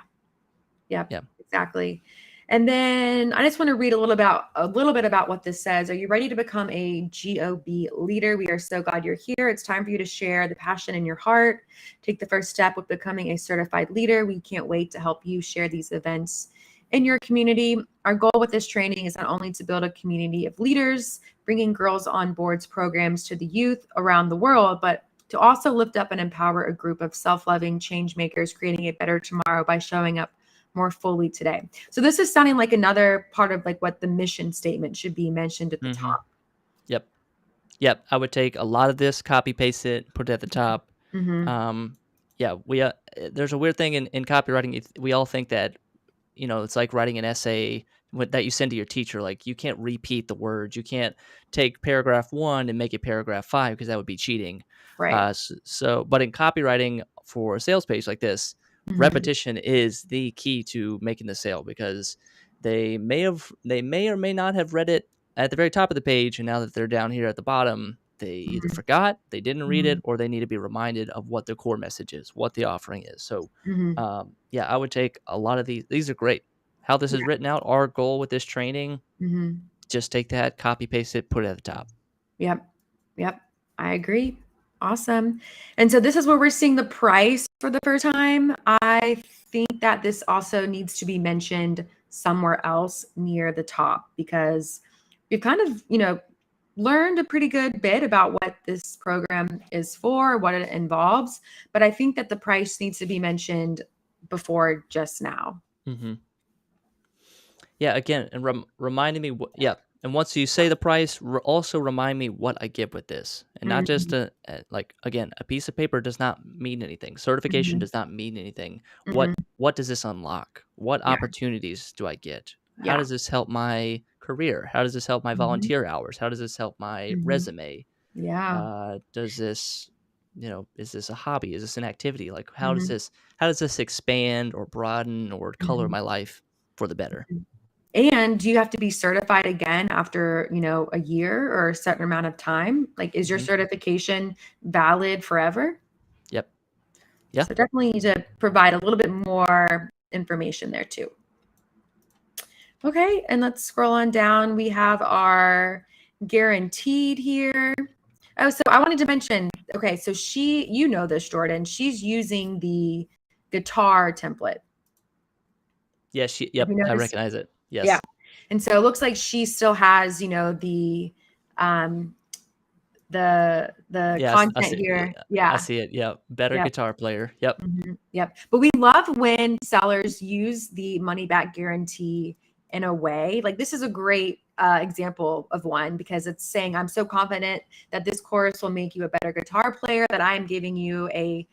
Speaker 2: Yep,
Speaker 1: Yeah.
Speaker 2: exactly. And then I just want to read a little bit about what this says. Are you ready to become a GOB leader? We are so glad you're here. It's time for you to share the passion in your heart. Take the first step with becoming a certified leader. We can't wait to help you share these events in your community. Our goal with this training is not only to build a community of leaders, bringing Girls on Boards programs to the youth around the world, but to also lift up and empower a group of self-loving change makers, creating a better tomorrow by showing up more fully today. So this is sounding like another part of like what the mission statement should be mentioned at the
Speaker 1: Hmm.
Speaker 2: top.
Speaker 1: Yep. Yep. I would take a lot of this, copy paste it, put it at the top.
Speaker 2: Mm-hmm.
Speaker 1: Um, yeah, there's a weird thing in copywriting. We all think that, it's like writing an essay that you send to your teacher. Like, you can't repeat the words. You can't take paragraph 1 and make it paragraph 5, because that would be cheating.
Speaker 2: Right.
Speaker 1: But in copywriting for a sales page like this,
Speaker 2: Mm-hmm.
Speaker 1: repetition is the key to making the sale, because they may or may not have read it at the very top of the page, and now that they're down here at the bottom, they either forgot, they didn't read
Speaker 2: Mm-hmm.
Speaker 1: it, or they need to be reminded of what the core message is, what the offering is. So,
Speaker 2: Mm-hmm.
Speaker 1: yeah, I would take a lot of these. These are great. How this is
Speaker 2: Yeah.
Speaker 1: written out, our goal with this training,
Speaker 2: Mm-hmm.
Speaker 1: just take that, copy paste it, put it at the top.
Speaker 2: Yep. Yep. I agree. Awesome. And so this is where we're seeing the price for the first time. I think that this also needs to be mentioned somewhere else near the top, because we've kind of, learned a pretty good bit about what this program is for, what it involves. But I think that the price needs to be mentioned before just now.
Speaker 1: Hmm. Yeah, again, and reminding me what. Yeah, and once you say the price, also remind me what I get with this, and not just
Speaker 2: Mhm.
Speaker 1: like, again, a piece of paper does not mean anything. Certification
Speaker 2: Mhm.
Speaker 1: does not mean anything.
Speaker 2: Mhm.
Speaker 1: What does this unlock? What
Speaker 2: Yeah.
Speaker 1: opportunities do I get? How
Speaker 2: Yeah.
Speaker 1: does this help my career? How does this help my
Speaker 2: Mhm.
Speaker 1: volunteer hours? How does this help my
Speaker 2: Mhm.
Speaker 1: resume?
Speaker 2: Yeah.
Speaker 1: Does this, is this a hobby? Is this an activity? Like,
Speaker 2: Mhm.
Speaker 1: how does this expand or broaden or color
Speaker 2: Mhm.
Speaker 1: my life for the better?
Speaker 2: Mhm. And do you have to be certified again after, a year or a certain amount of time? Like, is your
Speaker 1: Hmm.
Speaker 2: certification valid forever?
Speaker 1: Yep. Yeah.
Speaker 2: So definitely need to provide a little bit more information there too. Okay, and let's scroll on down. We have our guaranteed here. Oh, so I wanted to mention, okay, so you know this, Jordan, she's using the guitar template.
Speaker 1: Yeah.
Speaker 2: Have you
Speaker 1: Yep. I
Speaker 2: noticed?
Speaker 1: recognize it.
Speaker 2: Yeah.
Speaker 1: Yes.
Speaker 2: And so it looks like she still has, um the
Speaker 1: Yeah.
Speaker 2: content here.
Speaker 1: I
Speaker 2: Yeah.
Speaker 1: see it. Yeah. Better
Speaker 2: Yep.
Speaker 1: guitar player. Yep.
Speaker 2: Mhm. Yep. But we love when sellers use the money back guarantee in a way. Like, this is a great example of one, because it's saying, I'm so confident that this course will make you a better guitar player that I am giving you a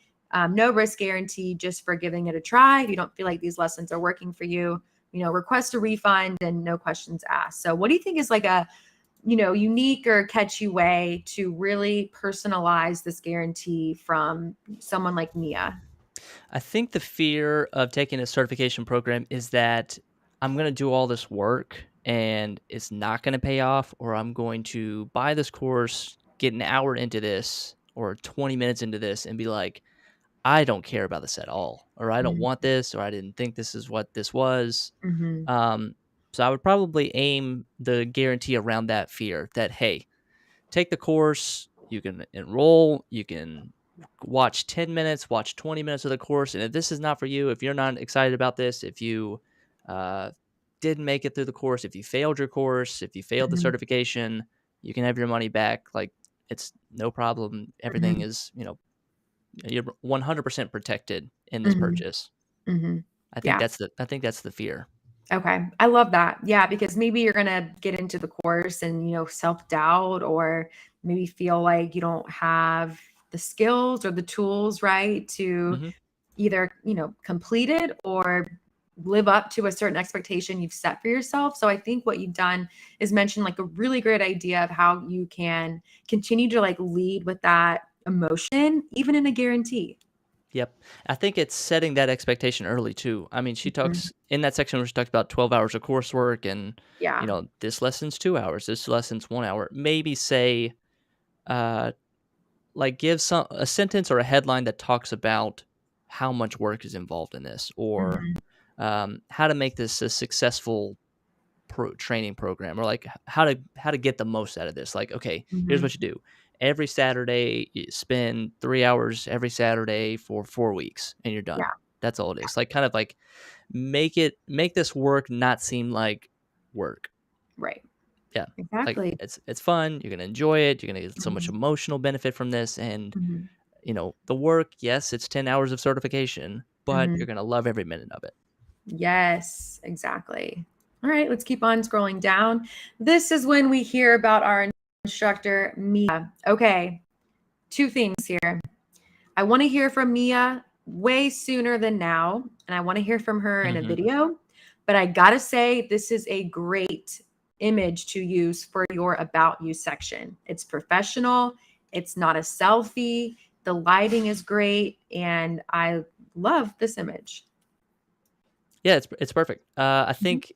Speaker 2: no risk guarantee just for giving it a try. If you don't feel like these lessons are working for you, request a refund and no questions asked. So what do you think is like a unique or catchy way to really personalize this guarantee from someone like Mia?
Speaker 1: I think the fear of taking a certification program is that I'm going to do all this work and it's not going to pay off, or I'm going to buy this course, get an hour into this or 20 minutes into this, and be like, I don't care about this at all, or I don't want this, or I didn't think this is what this was.
Speaker 2: Mhm.
Speaker 1: Um, so I would probably aim the guarantee around that fear that, hey, take the course, you can enroll, you can watch 10 minutes, watch 20 minutes of the course. And if this is not for you, if you're not excited about this, if you uh, didn't make it through the course, if you failed your course, if you failed the
Speaker 2: Mhm.
Speaker 1: certification, you can have your money back. Like, it's no problem. Everything
Speaker 2: Mhm.
Speaker 1: is, you're 100% protected in this
Speaker 2: Mhm.
Speaker 1: purchase.
Speaker 2: Mhm. Yeah.
Speaker 1: I think that's the fear.
Speaker 2: Okay. I love that. Yeah, because maybe you're gonna get into the course and, self-doubt, or maybe feel like you don't have the skills or the tools, right, to
Speaker 1: Hmm.
Speaker 2: either, complete it or live up to a certain expectation you've set for yourself. So I think what you've done is mention like a really great idea of how you can continue to like lead with that emotion, even in a guarantee.
Speaker 1: Yep. I think it's setting that expectation early too. I mean, she
Speaker 2: Mhm.
Speaker 1: talks in that section where she talks about 12 hours of coursework and,
Speaker 2: Yeah.
Speaker 1: this lesson's 2 hours, this lesson's 1 hour. Maybe say, uh, like give a sentence or a headline that talks about how much work is involved in this, or
Speaker 2: Mhm.
Speaker 1: how to make this a successful training program, or like how to get the most out of this. Like, okay, here's
Speaker 2: Mhm.
Speaker 1: what you do. Every Saturday, you spend 3 hours every Saturday for 4 weeks, and you're done.
Speaker 2: Yeah.
Speaker 1: That's all it is. Like, kind of like make this work not seem like work.
Speaker 2: Right.
Speaker 1: Yeah, like
Speaker 2: Exactly.
Speaker 1: it's fun. You're gonna enjoy it. You're gonna get so much
Speaker 2: Mhm.
Speaker 1: emotional benefit from this, and
Speaker 2: Mhm.
Speaker 1: the work. Yes, it's 10 hours of certification, but you're
Speaker 2: Mhm.
Speaker 1: gonna love every minute of it.
Speaker 2: Yes, exactly. All right, let's keep on scrolling down. This is when we hear about our instructor, Mia. Okay, two themes here. I want to hear from Mia way sooner than now, and I want to hear from her in a
Speaker 1: Hmm.
Speaker 2: video. But I gotta say, this is a great image to use for your About You section. It's professional, it's not a selfie, the lighting is great, and I love this image.
Speaker 1: Yeah, it's perfect. I
Speaker 2: Mhm.
Speaker 1: think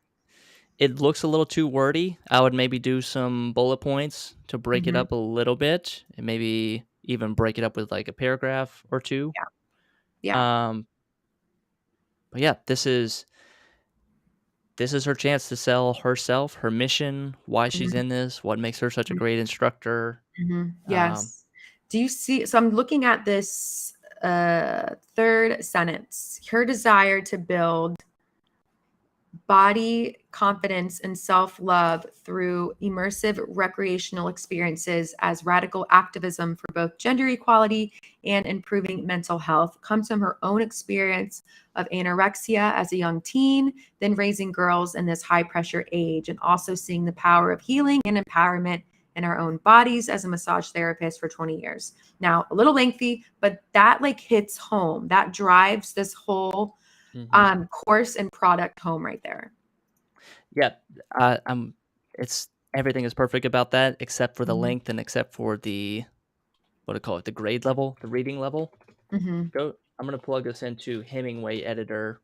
Speaker 1: it looks a little too wordy. I would maybe do some bullet points to break it
Speaker 2: Mhm.
Speaker 1: up a little bit, and maybe even break it up with like a paragraph or two.
Speaker 2: Yeah. Yeah.
Speaker 1: Um, but yeah, this is her chance to sell herself, her mission, why she's
Speaker 2: Mhm.
Speaker 1: in this, what makes her such a great instructor.
Speaker 2: Mhm.
Speaker 1: Um,
Speaker 2: Yes. Do you see so I'm looking at this, third sentence. Her desire to build body confidence and self-love through immersive recreational experiences as radical activism for both gender equality and improving mental health comes from her own experience of anorexia as a young teen, then raising girls in this high pressure age, and also seeing the power of healing and empowerment in our own bodies as a massage therapist for 20 years. Now, a little lengthy, but that like hits home. That drives this whole
Speaker 1: mhm.
Speaker 2: course and product home right there.
Speaker 1: Yeah, I'm. It's everything is perfect about that, except for the
Speaker 2: Mhm.
Speaker 1: length and except for the what do you call it, the grade level, the reading level.
Speaker 2: Mhm.
Speaker 1: Go. I'm gonna plug this into Hemingway Editor,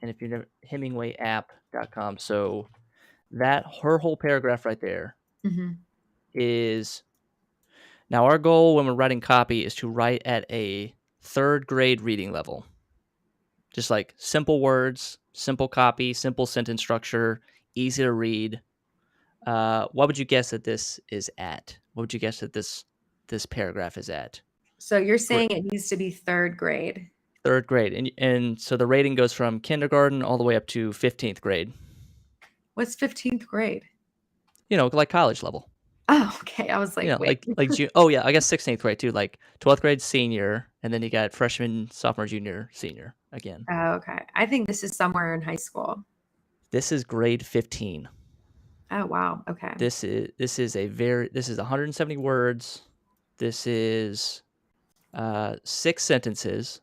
Speaker 1: and if you never HemingwayApp.com. So that her whole paragraph right there
Speaker 2: Mhm.
Speaker 1: is now our goal when we're writing copy is to write at a third grade reading level. Just like simple words, simple copy, simple sentence structure, easy to read. What would you guess that this is at? What would you guess that this paragraph is at?
Speaker 2: So you're saying it needs to be 3rd grade.
Speaker 1: Third grade, and so the rating goes from kindergarten all the way up to 15th grade.
Speaker 2: What's 15th grade?
Speaker 1: Like college level.
Speaker 2: Oh, okay. I was like, "Wait."
Speaker 1: Like oh yeah, I guess 16th grade too. Like 12th grade senior, and then you got freshman, sophomore, junior, senior again.
Speaker 2: Oh, okay. I think this is somewhere in high school.
Speaker 1: This is grade 15.
Speaker 2: Oh, wow. Okay.
Speaker 1: This is 170 words. This is 6 sentences,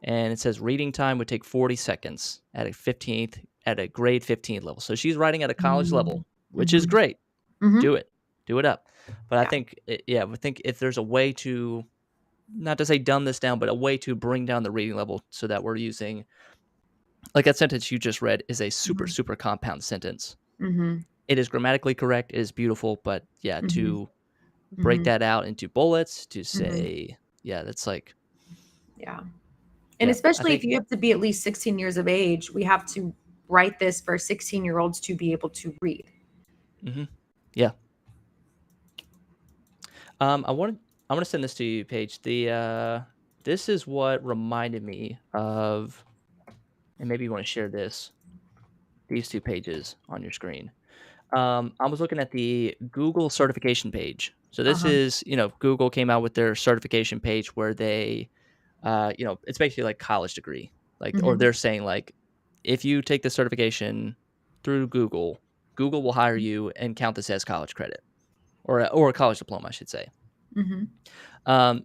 Speaker 1: and it says reading time would take 40 seconds at a grade 15 level. So she's writing at a college
Speaker 2: Mm.
Speaker 1: level, which is
Speaker 2: Mhm.
Speaker 1: great.
Speaker 2: Mhm.
Speaker 1: Do it, do it up. But I
Speaker 2: Yeah.
Speaker 1: think, yeah, I think if there's a way to not to say dumb this down, but a way to bring down the reading level so that we're using like that sentence you just read is a super
Speaker 2: Mhm.
Speaker 1: super compound sentence.
Speaker 2: Mhm.
Speaker 1: It is grammatically correct, it is beautiful, but yeah,
Speaker 2: Mhm.
Speaker 1: to break
Speaker 2: Mhm.
Speaker 1: that out into bullets to
Speaker 2: Mhm.
Speaker 1: say, yeah, that's like,
Speaker 2: Yeah. And
Speaker 1: yeah, I
Speaker 2: especially if
Speaker 1: think,
Speaker 2: you have to be at least 16 years of age, we have to write this for 16-year-olds to be able to read.
Speaker 1: hmm yeah. I wanted I'm gonna send this to you, Paige. This is what reminded me of, and maybe you want to share these two pages on your screen. I was looking at the Google certification page. So this
Speaker 2: Uh-huh.
Speaker 1: is, Google came out with their certification page where they, it's basically like college degree, like, or
Speaker 2: Mhm.
Speaker 1: they're saying like, if you take the certification through Google, Google will hire you and count this as college credit, or a college diploma, I should say.
Speaker 2: Mhm.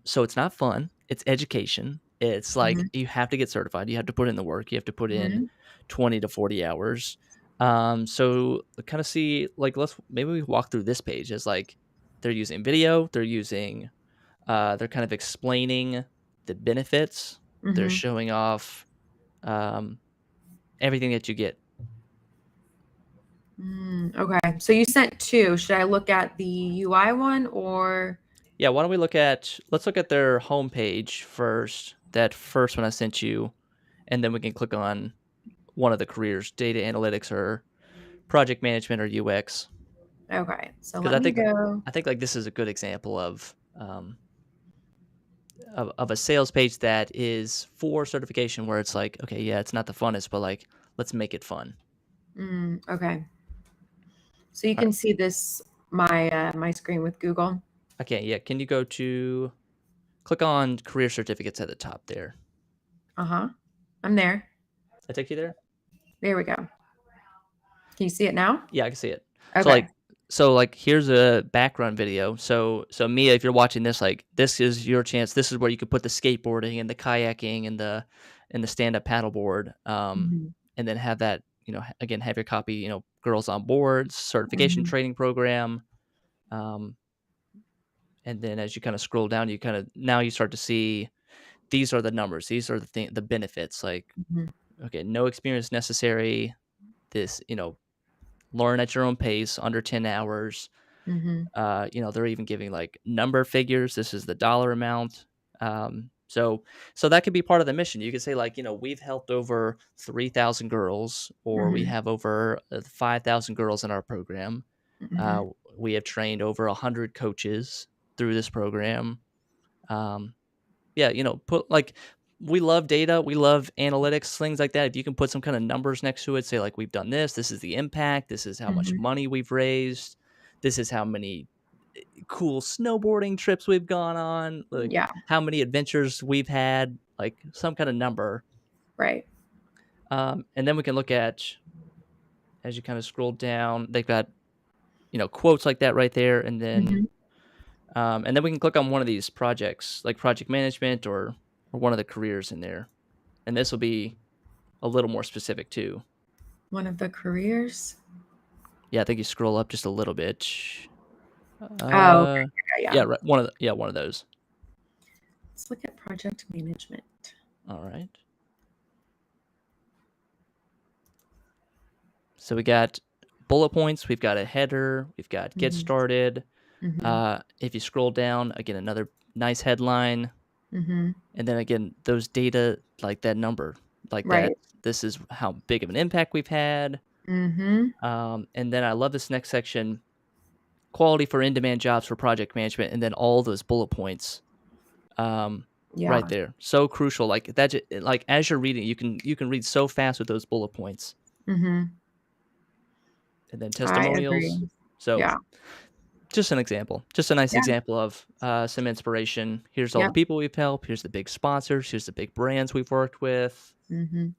Speaker 1: So it's not fun. It's education. It's like
Speaker 2: Mhm.
Speaker 1: you have to get certified. You have to put in the work. You have to put in
Speaker 2: Mhm.
Speaker 1: 20 to 40 hours. So kind of see like let's maybe we walk through this page, as like they're using video. They're kind of explaining. the benefits. They're
Speaker 2: Mhm.
Speaker 1: showing off um, everything that you get.
Speaker 2: Okay. So you sent two. Should I look at the UI one or?
Speaker 1: Yeah, why don't we let's look at their homepage first, that first one I sent you, and then we can click on one of the careers, data analytics or project management or UX.
Speaker 2: Okay. So
Speaker 1: Because
Speaker 2: let me go.
Speaker 1: I think like this is a good example of a sales page that is for certification where it's like, okay, yeah, it's not the funnest, but like let's make it fun.
Speaker 2: Okay. So you
Speaker 1: All right.
Speaker 2: can see this my screen with Google.
Speaker 1: Okay, yeah. Can you go to click on career certificates at the top there?
Speaker 2: Uh-huh. I'm there.
Speaker 1: I take you there?
Speaker 2: There we go. Can you see it now?
Speaker 1: Yeah, I can see it. So
Speaker 2: Okay.
Speaker 1: like here's a background video. So Mia, if you're watching this, like this is your chance. This is where you could put the skateboarding and the kayaking and the stand up paddleboard.
Speaker 2: Mhm.
Speaker 1: And then have that, again, have your copy, girls on boards, certification
Speaker 2: Mhm.
Speaker 1: training program. Um, and then as you kind of scroll down, you kind of now you start to see these are the numbers, these are the benefits. Like,
Speaker 2: Mhm.
Speaker 1: okay, no experience necessary. This, learn at your own pace, under 10 hours.
Speaker 2: Mhm.
Speaker 1: They're even giving like number figures. This is the dollar amount. So that could be part of the mission. You could say like, we've helped over 3,000 girls, or we
Speaker 2: Mhm.
Speaker 1: have over 5,000 girls in our program. Uh,
Speaker 2: Mhm.
Speaker 1: we have trained over 100 coaches through this program. Um, yeah, put like we love data, we love analytics, things like that. If you can put some kind of numbers next to it, say like we've done this is the impact, this is how much
Speaker 2: Mhm.
Speaker 1: money we've raised, this is how many cool snowboarding trips we've gone on, like
Speaker 2: Yeah.
Speaker 1: how many adventures we've had, like some kind of number.
Speaker 2: Right.
Speaker 1: And then we can look at as you kind of scroll down, they've got quotes like that right there,
Speaker 2: Mhm.
Speaker 1: and then we can click on one of these projects, like project management or one of the careers in there, and this will be a little more specific too.
Speaker 2: One of the careers.
Speaker 1: Yeah, I think you scroll up just a little bit.
Speaker 2: Oh, okay.
Speaker 1: Uh,
Speaker 2: Yeah.
Speaker 1: yeah,
Speaker 2: Yeah.
Speaker 1: right. One of those.
Speaker 2: Let's look at project management.
Speaker 1: All right. So we got bullet points. We've got a header. We've got get
Speaker 2: Mhm.
Speaker 1: started.
Speaker 2: Mhm.
Speaker 1: If you scroll down again, another nice headline,
Speaker 2: Mhm.
Speaker 1: and then again those data, like that number, like that.
Speaker 2: Right.
Speaker 1: This is how big of an impact we've had.
Speaker 2: Mhm.
Speaker 1: And then I love this next section: quality for in-demand jobs for project management, and then all those bullet points right
Speaker 2: Yeah.
Speaker 1: there, so crucial. Like that, like as you're reading, you can read so fast with those bullet points,
Speaker 2: Mhm.
Speaker 1: and then
Speaker 2: I
Speaker 1: testimonials.
Speaker 2: agree.
Speaker 1: So
Speaker 2: Yeah.
Speaker 1: just an example, just a nice
Speaker 2: Yeah.
Speaker 1: example of some inspiration. Here's all the
Speaker 2: Yep.
Speaker 1: people we've helped. Here's the big sponsors. Here's the big brands we've worked with.
Speaker 2: Mhm.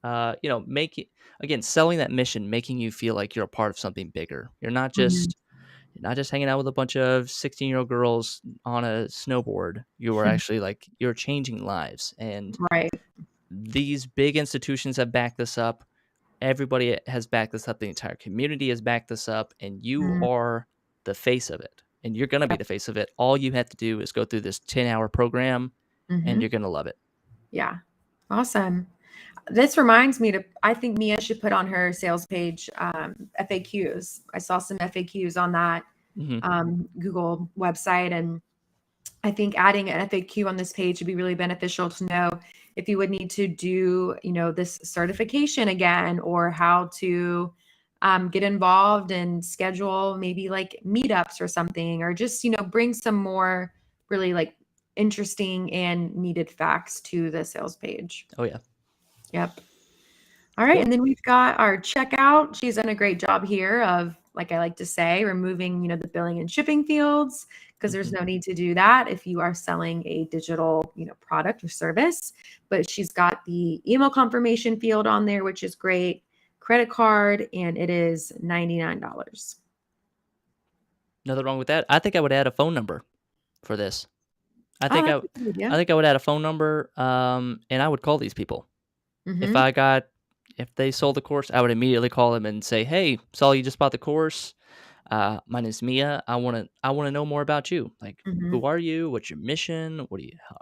Speaker 1: Make it again, selling that mission, making you feel like you're a part of something bigger.
Speaker 2: Mhm.
Speaker 1: You're not just hanging out with a bunch of 16-year-old girls on a snowboard. You are actually like you're changing lives, and
Speaker 2: Right.
Speaker 1: these big institutions have backed this up. Everybody has backed this up. The entire community has backed this up, and you
Speaker 2: Mhm.
Speaker 1: are the face of it. And you're going to be
Speaker 2: Yep.
Speaker 1: the face of it. All you have to do is go through this 10-hour program, and
Speaker 2: Mhm.
Speaker 1: you're going to love it.
Speaker 2: Yeah. Awesome. This reminds me to, I think Mia should put on her sales page FAQs. I saw some FAQs on that
Speaker 1: Hmm.
Speaker 2: Google website. And I think adding an FAQ on this page would be really beneficial to know if you would need to do, this certification again, or how to get involved and schedule maybe like meetups or something, or just, bring some more really like interesting and needed facts to the sales page.
Speaker 1: Oh, yeah.
Speaker 2: Yep. All right.
Speaker 1: Cool.
Speaker 2: And then we've got our checkout. She's done a great job here of, like I like to say, removing, the billing and shipping fields, because there's
Speaker 1: Hmm.
Speaker 2: no need to do that if you are selling a digital, product or service. But she's got the email confirmation field on there, which is great. Credit card, and it is $99.
Speaker 1: Nothing wrong with that. I think I would add a phone number for this. I
Speaker 2: Oh,
Speaker 1: think
Speaker 2: that's a good
Speaker 1: I
Speaker 2: idea.
Speaker 1: think I would add a phone number, and I would call these people. If
Speaker 2: Mm-hmm.
Speaker 1: I got if they sold the course, I would immediately call them and say, "Hey, saw you just bought the course. My name's Mia. I wanna know more about you. Like,
Speaker 2: Mhm.
Speaker 1: who are you? What's your mission?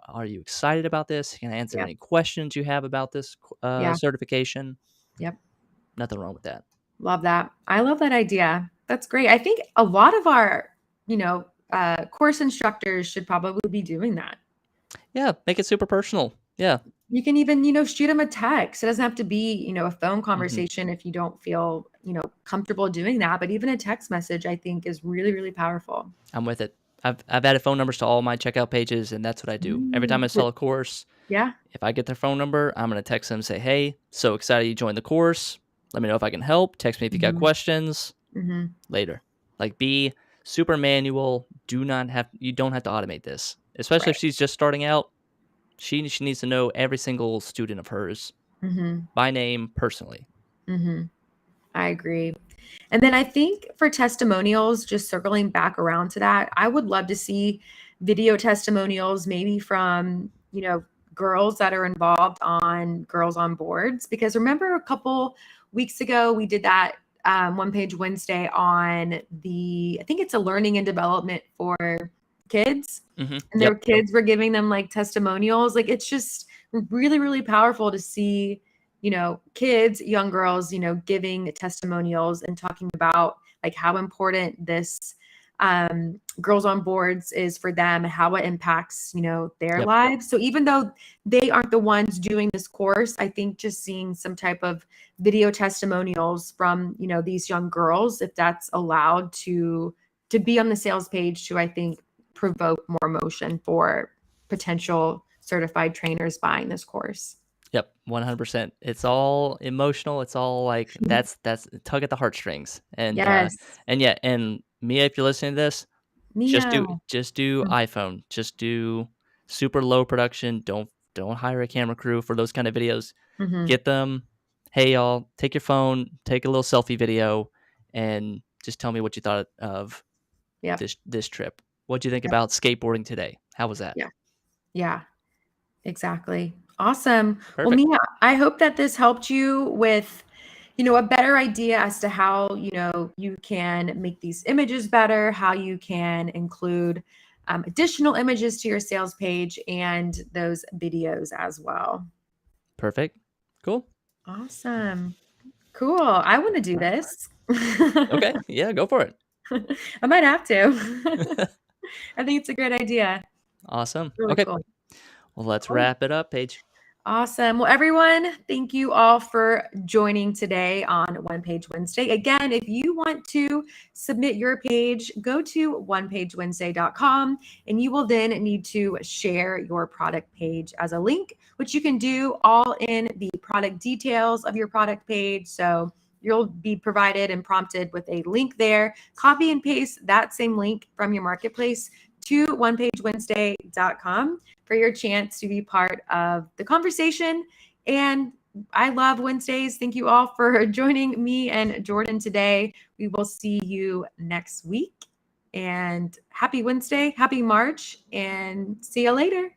Speaker 1: Are you excited about this? Can I answer
Speaker 2: Yep.
Speaker 1: any questions you have about this
Speaker 2: Yeah.
Speaker 1: certification?
Speaker 2: Yep.
Speaker 1: Nothing wrong with that.
Speaker 2: Love that. I love that idea. That's great. I think a lot of our, course instructors should probably be doing that.
Speaker 1: Yeah, make it super personal. Yeah.
Speaker 2: You can even, shoot them a text. It doesn't have to be, a phone
Speaker 1: Mhm.
Speaker 2: conversation if you don't feel, comfortable doing that. But even a text message, I think, is really, really powerful.
Speaker 1: I'm with it. I've added phone numbers to all my checkout pages, and that's what I do. Every time I
Speaker 2: But
Speaker 1: sell a course,
Speaker 2: yeah.
Speaker 1: if I get their phone number, I'm gonna text them, say, "Hey, so excited you joined the course. Let me know if I can help. Text me if you got
Speaker 2: Hmm.
Speaker 1: questions."
Speaker 2: Hmm.
Speaker 1: Later. Like, be super manual. You don't have to automate this, especially if
Speaker 2: Right.
Speaker 1: she's just starting out. She needs to know every single student of hers
Speaker 2: Hmm.
Speaker 1: by name personally.
Speaker 2: Hmm. I agree. And then I think for testimonials, just circling back around to that, I would love to see video testimonials, maybe from, girls that are involved on Girls on Boards. Because remember a couple weeks ago, we did that One Page Wednesday on I think it's a learning and development for kids. And their
Speaker 1: Yep.
Speaker 2: kids were giving them like testimonials. Like it's just really, really powerful to see kids, young girls, giving testimonials and talking about like how important this Girls on Boards is for them, how it impacts, their
Speaker 1: Yep.
Speaker 2: lives. So even though they aren't the ones doing this course, I think just seeing some type of video testimonials from, these young girls, if that's allowed to be on the sales page to, I think, provoke more motion for potential certified trainers buying this course.
Speaker 1: Yep. 100%. It's all emotional. It's all like that's tug at the heartstrings.
Speaker 2: Yes.
Speaker 1: And yeah, and Mia, if you're listening to this,
Speaker 2: Mia.
Speaker 1: just do iPhone. Just do super low production. Don't hire a camera crew for those kind of videos.
Speaker 2: Mhm.
Speaker 1: Get them. Hey y'all, take your phone, take a little selfie video, and just tell me what you thought of
Speaker 2: Yep.
Speaker 1: this trip. What'd you think
Speaker 2: Yep.
Speaker 1: about skateboarding today? How was that?
Speaker 2: Yeah. Yeah. Exactly. Awesome. Well,
Speaker 1: Perfect.
Speaker 2: Mia, I hope that this helped you with, a better idea as to how, you can make these images better, how you can include additional images to your sales page and those videos as well.
Speaker 1: Perfect. Cool.
Speaker 2: Awesome. Cool. I want to do this.
Speaker 1: Okay. Yeah, go for it.
Speaker 2: I might have to. I think it's a great idea.
Speaker 1: Awesome.
Speaker 2: Really
Speaker 1: Okay.
Speaker 2: cool.
Speaker 1: Well, let's
Speaker 2: Cool.
Speaker 1: wrap it up, Paige.
Speaker 2: Awesome. Well, everyone, thank you all for joining today on One Page Wednesday. Again, if you want to submit your page, go to onepagewednesday.com and you will then need to share your product page as a link, which you can do all in the product details of your product page. So you'll be provided and prompted with a link there. Copy and paste that same link from your marketplace to onepagewednesday.com for your chance to be part of the conversation. And I love Wednesdays. Thank you all for joining me and Jordan today. We will see you next week. And happy Wednesday, happy March, and see you later.